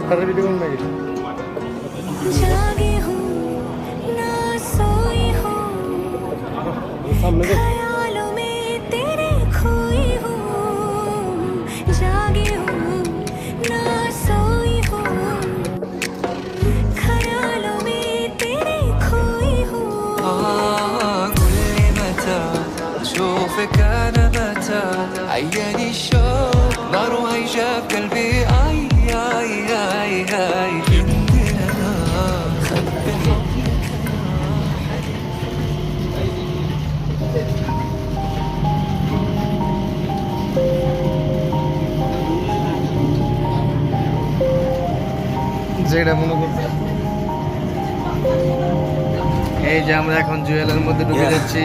তার ভিডিও কোন লাগে जागी हूँ ना सोई हूँ सामने देख ख्यालों में तेरे खोई हूँ जागी हूँ ना सोई हूँ ख्यालों में तेरे खोई हूँ قل لي متى أشوفك أنا متى عياني الشوق نار هيجا في قلبي آي آي آي آي عندنا خبني যেটা মনে করতে এই যে আমরা এখন জুয়েলের মধ্যে ঢুকে যাচ্ছি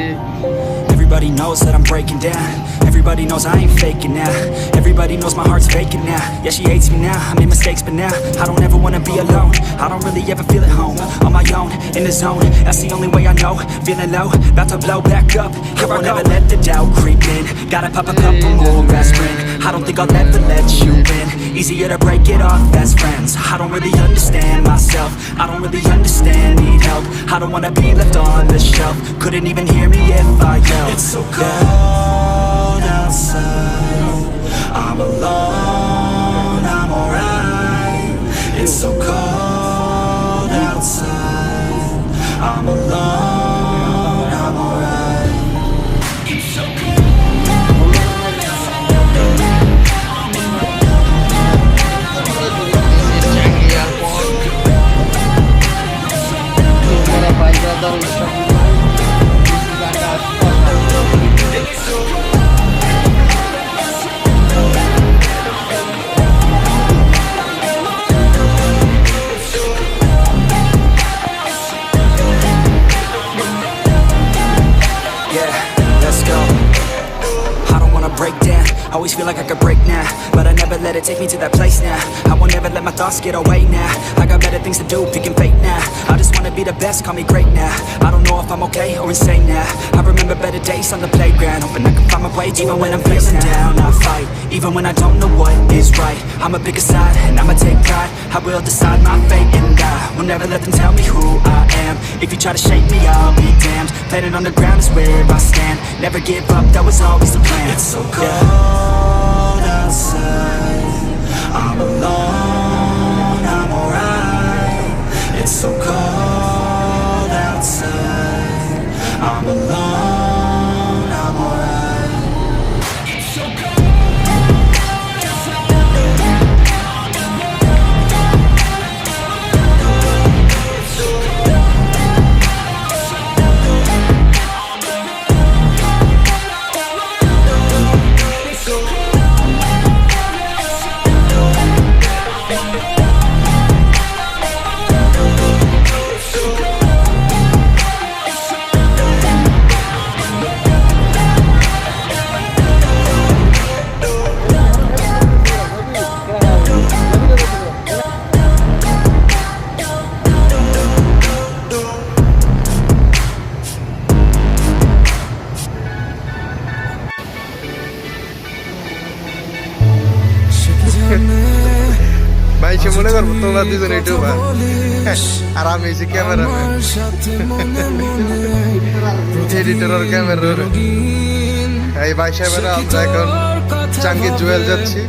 Everybody knows that I'm breaking down. Everybody knows I ain't faking now. Everybody knows my heart's faking now. Yeah, she hates me now. I made mistakes, but now I don't ever wanna be alone. I don't really ever feel at home. On my own, in the zone. That's the only way I know. Feeling low, about to blow back up. Here I never let the doubt creep in. Gotta pop a couple more aspirin. I don't think I'll ever let you in. Easier to break it off best friends. I don't really understand myself. I don't really understand, need help. I don't wanna be left on the shelf. Couldn't even hear me if I yelled. It's so cold outside. I'm alone, I'm alright. It's so cold outside. I'm alone, I'm alright. It's so break down. Always feel like I could break now, but I never let it take me to that place now. I won't ever let my thoughts get away now. I got better things to do, picking fate now. I just wanna be the best, call me great now. I don't know if I'm okay or insane now. I remember better days on the playground, hoping I can find my way even when I'm feeling down. I fight, even when I don't know what is right. I'ma pick a side, and I'ma take pride. I will decide my fate, and I will never let them tell me who I am. If you try to shake me, I'll be damned. Planet on the ground is where I stand. Never give up, that was always the plan. It's so cold outside. I'm alone, I'm alright. It's so cold outside. I'm alone, I'm alright. It's so ভাই সে মনে করবো তোমরা দুজন YouTuber আর আমি এসে cameraman editor আর ক্যামেরার এই ভাই সাহেবেরা আমরা এখন চাঙ্গি জুয়েল যাচ্ছি